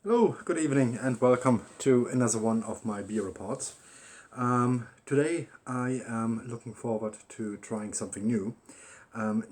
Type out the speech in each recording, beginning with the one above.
Hello, good evening, and welcome to another one of my beer reports. Today I am looking forward to trying something new.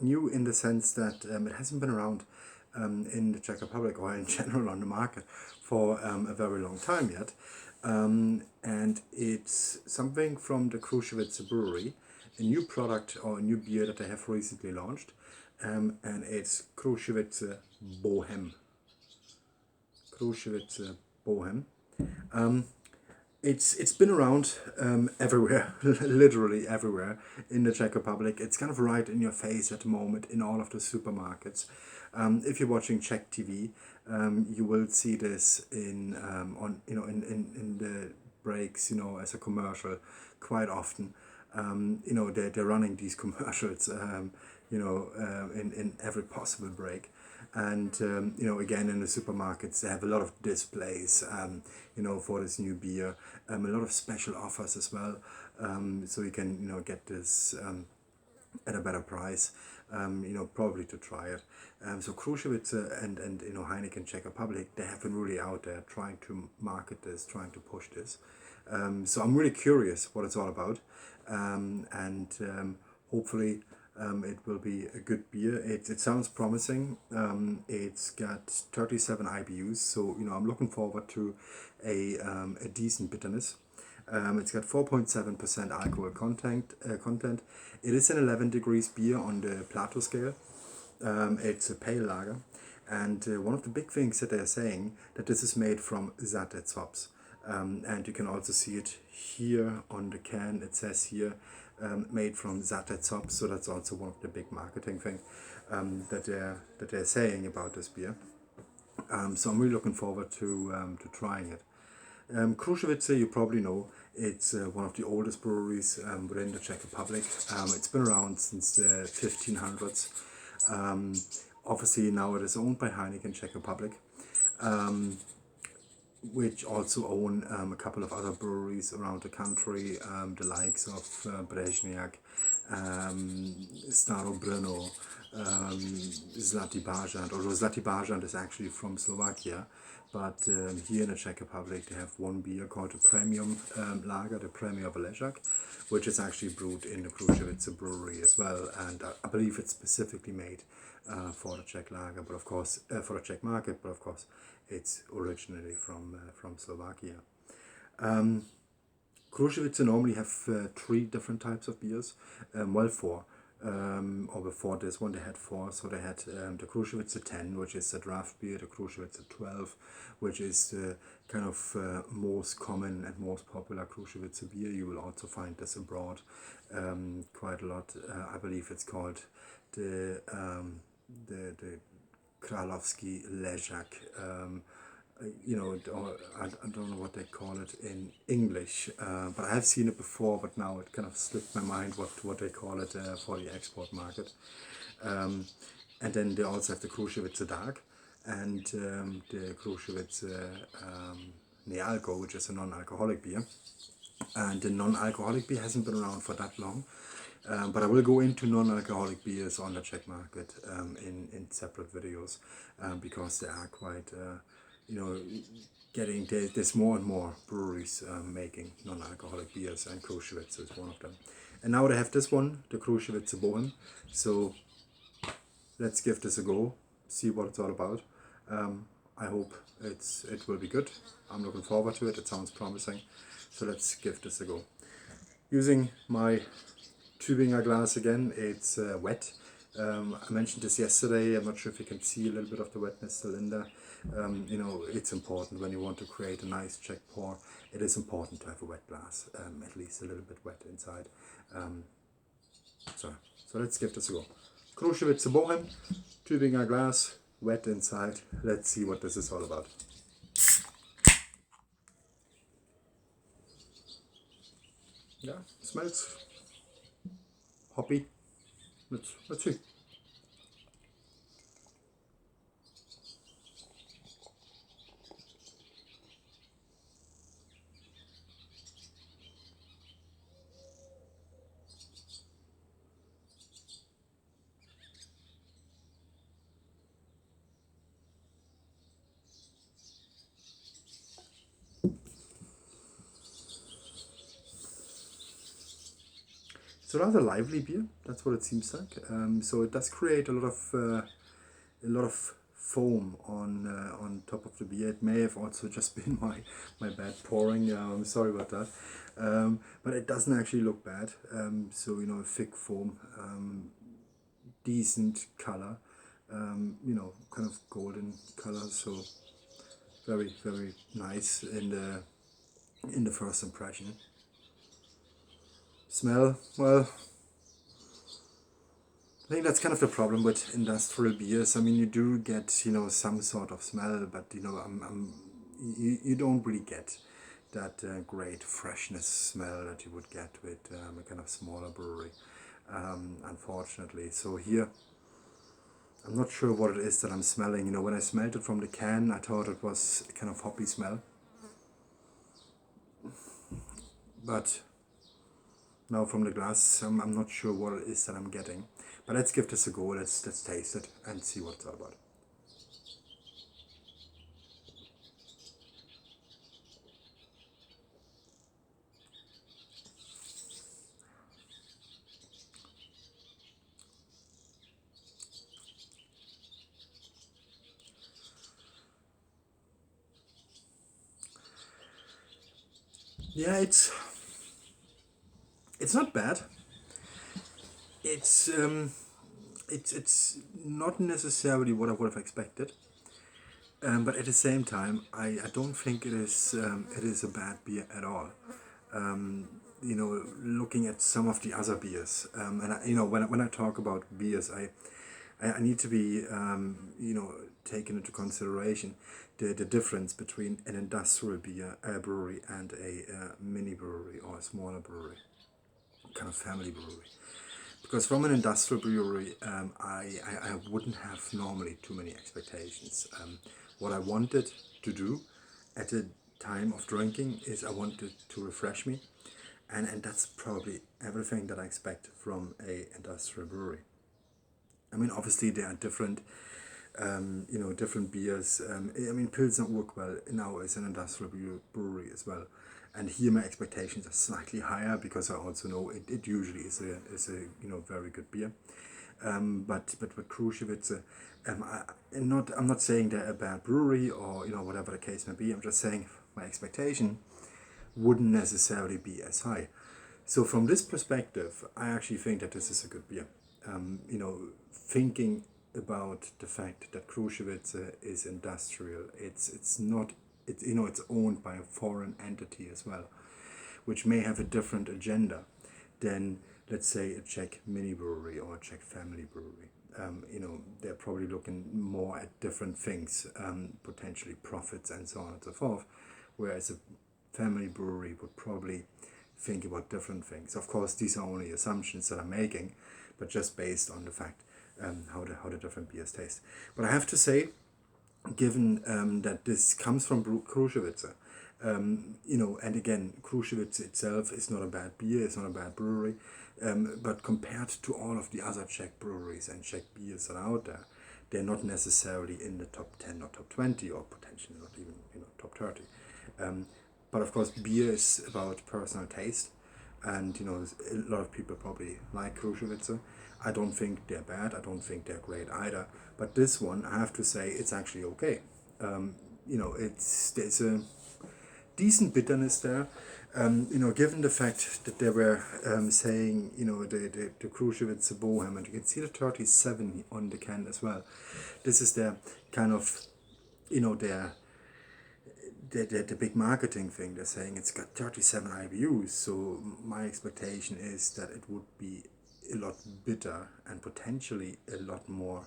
New in the sense that it hasn't been around in the Czech Republic or in general on the market for a very long time yet. And it's something from the Krusovice brewery, a new product or a new beer that they have recently launched, and it's Krusovice Bohem. Krusovice Bohem. It's been around everywhere, literally everywhere in the Czech Republic. It's kind of right in your face at the moment in all of the supermarkets. If you're watching Czech TV, you will see this in on in the breaks, as a commercial quite often. They're running these commercials, in every possible break. And again, in the supermarkets they have a lot of displays, for this new beer, a lot of special offers as well, so you can get this at a better price, probably to try it. So Krusovice and Heineken Czech Republic, they have been really out there trying to market this, trying to push this. So I'm really curious what it's all about, and hopefully it will be a good beer. It sounds promising. It's got 37 IBUs, so I'm looking forward to a decent bitterness. It's got 4.7% alcohol content. It is an 11 degrees beer on the Plato scale. It's a pale lager, and one of the big things that they're saying that this is made from Zatec hops. And you can also see it here on the can. It says here, made from Zatec hops. So that's also one of the big marketing thing that they're saying about this beer. So I'm really looking forward to trying it. Krusovice, you probably know, it's one of the oldest breweries within the Czech Republic. It's been around since the 1500s. Obviously now it is owned by Heineken Czech Republic, which also own a couple of other breweries around the country, the likes of Brezhniak, Staro Brno, Zlatý Bažant, although Zlatý Bažant is actually from Slovakia, but here in the Czech Republic they have one beer called the Premium Lager, the Premier Velezhak, which is actually brewed in the Krusovice brewery as well, and I believe it's specifically made for the Czech lager, but of course for the Czech market, but of course it's originally from Slovakia. Krusovice normally have three different types of beers, four. Or before this one they had four, so they had the Krusovice 10, which is the draft beer, the Krusovice 12, which is the kind of most common and most popular Krusovice beer. You will also find this abroad quite a lot. I believe it's called the Kralovsky Ležák, or I don't know what they call it in English, but I have seen it before, but now it kind of slipped my mind what they call it for the export market. And then they also have the Krusovice Dark and the Krusovice Nealco, which is a non-alcoholic beer. And the non-alcoholic beer hasn't been around for that long. But I will go into non-alcoholic beers on the Czech market in separate videos, because they are quite, there's more and more breweries making non-alcoholic beers, and Krusovice is one of them. And now they have this one, the Krusovice Bohem. So let's give this a go, see what it's all about. I hope it will be good. I'm looking forward to it. It sounds promising. So let's give this a go. Using my Tübinger glass again, it's wet. I mentioned this yesterday. I'm not sure if you can see a little bit of the wetness still in there. It's important when you want to create a nice Czech pour. It is important to have a wet glass, at least a little bit wet inside. So let's give this a go. Krusovice Bohem, Tübinger glass, wet inside. Let's see what this is all about. Yeah, smells hoppy. Let's see. a rather lively beer. That's what it seems like. So it does create a lot of foam on top of the beer. It may have also just been my bad pouring. I'm sorry about that. But it doesn't actually look bad. So thick foam, decent color. Kind of golden color. So very, very nice in the first impression. Smell, well, I think that's kind of the problem with industrial beers. I mean, you do get some sort of smell, but you don't really get that great freshness smell that you would get with a kind of smaller brewery, unfortunately. So here, I'm not sure what it is that I'm smelling. When I smelled it from the can, I thought it was a kind of hoppy smell, but now from the glass, I'm not sure what it is that I'm getting. But let's give this a go. Let's taste it and see what it's all about. Yeah, it's not bad. It's it's not necessarily what I would have expected. But at the same time, I don't think it is a bad beer at all. Looking at some of the other beers, and when I talk about beers, I need to be taken into consideration the difference between an industrial beer brewery and a mini brewery or a smaller brewery, kind of family brewery. Because from an industrial brewery, I wouldn't have normally too many expectations. What I wanted to do at the time of drinking is I wanted to refresh me, and that's probably everything that I expect from a industrial brewery. I mean, obviously there are different, different beers. I mean, Pilsner Urquell now is an industrial brewery as well, and here my expectations are slightly higher because I also know it usually is a very good beer. But with Krusovice, I'm not saying they're a bad brewery or whatever the case may be. I'm just saying my expectation wouldn't necessarily be as high. So from this perspective, I actually think that this is a good beer. Thinking about the fact that Krusovice is industrial, it's not it's owned by a foreign entity as well, which may have a different agenda than, let's say, a Czech mini brewery or a Czech family brewery. They're probably looking more at different things, potentially profits and so on and so forth, whereas a family brewery would probably think about different things. Of course, these are only assumptions that I'm making, but just based on the fact how the different beers taste. But I have to say, given that this comes from Krusovice, and again, Krusovice itself is not a bad beer, it's not a bad brewery, but compared to all of the other Czech breweries and Czech beers that are out there, they're not necessarily in the top 10 or top 20 or potentially not even top 30. But of course, beer is about personal taste, and a lot of people probably like Krusovice. I don't think they're bad. I don't think they're great either. But this one, I have to say, it's actually okay. There's a decent bitterness there. Given the fact that they were saying, the Krusovice Bohem, and you can see the 37 on the can as well. This is their kind of, their the big marketing thing. They're saying it's got 37 IBUs. So my expectation is that it would be a lot bitter and potentially a lot more,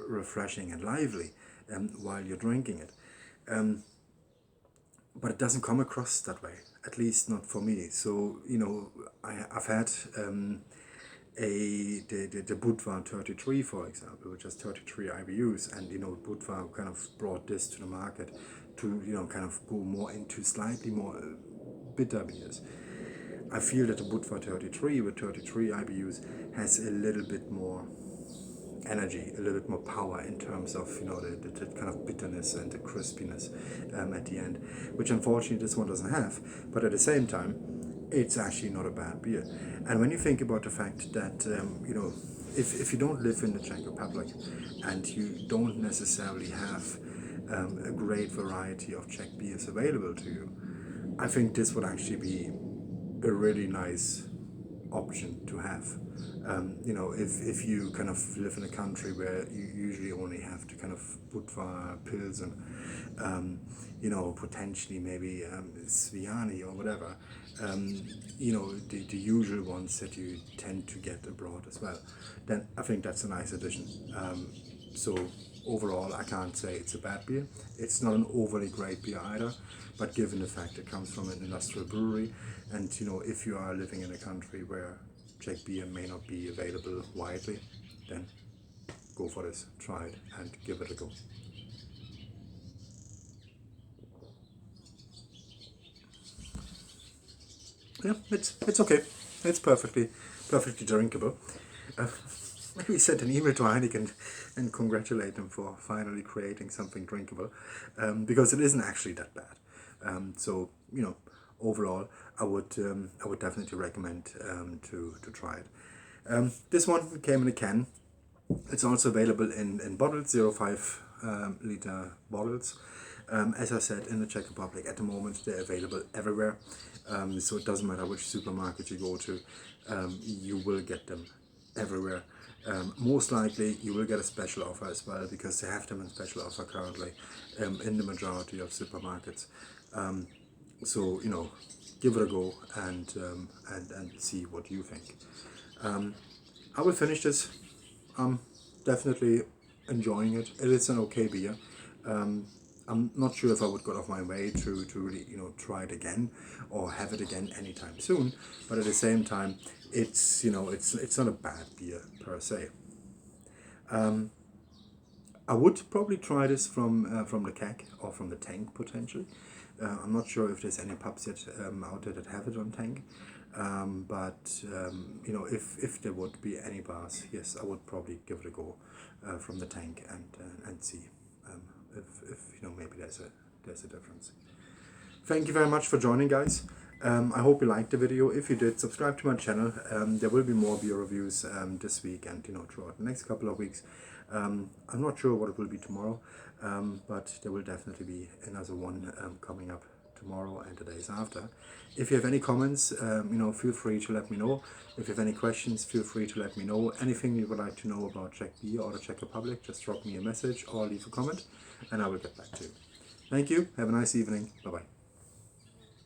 refreshing and lively while you're drinking it. But it doesn't come across that way, at least not for me. So I've had the Budvar 33, for example, which has 33 IBUs, and Budvar kind of brought this to the market to kind of go more into slightly more bitter beers. I feel that the Budvar 33 with 33 IBUs has a little bit more energy, a little bit more power in terms of the kind of bitterness and the crispiness at the end, which unfortunately this one doesn't have. But at the same time, it's actually not a bad beer. And when you think about the fact that, if you don't live in the Czech Republic and you don't necessarily have a great variety of Czech beers available to you, I think this would actually be a really nice option to have. If you kind of live in a country where you usually only have to kind of Budvar, Pilsen, potentially maybe Sviani or whatever, the usual ones that you tend to get abroad as well, then I think that's a nice addition. So overall, I can't say it's a bad beer. It's not an overly great beer either, but given the fact it comes from an industrial brewery, and if you are living in a country where Czech beer may not be available widely, then go for this, try it, and give it a go. Yeah, it's okay. It's perfectly drinkable. Maybe send an email to Heineken and congratulate them for finally creating something drinkable, because it isn't actually that bad. So overall, I would definitely recommend to try it. This one came in a can. It's also available in bottles, 0.5 liter bottles. As I said, in the Czech Republic at the moment, they're available everywhere. So it doesn't matter which supermarket you go to, you will get them everywhere. Most likely you will get a special offer as well, because they have them in special offer currently in the majority of supermarkets. So give it a go and see what you think. I will finish this. I'm definitely enjoying it. It is an okay beer. I'm not sure if I would go off my way to really try it again or have it again anytime soon. But at the same time, it's it's not a bad beer per se. I would probably try this from the keg or from the tank potentially. I'm not sure if there's any pubs yet out there that have it on tank. But if there would be any bars, yes, I would probably give it a go from the tank and see if maybe there's a difference. Thank you very much for joining, guys. I hope you liked the video. If you did, subscribe to my channel. There will be more beer reviews this week and throughout the next couple of weeks. I'm not sure what it will be tomorrow, but there will definitely be another one coming up tomorrow and the days after. If you have any comments, feel free to let me know. If you have any questions, feel free to let me know. Anything you would like to know about Czech beer or the Czech Republic, just drop me a message or leave a comment and I will get back to you. Thank you. Have a nice evening. Bye-bye.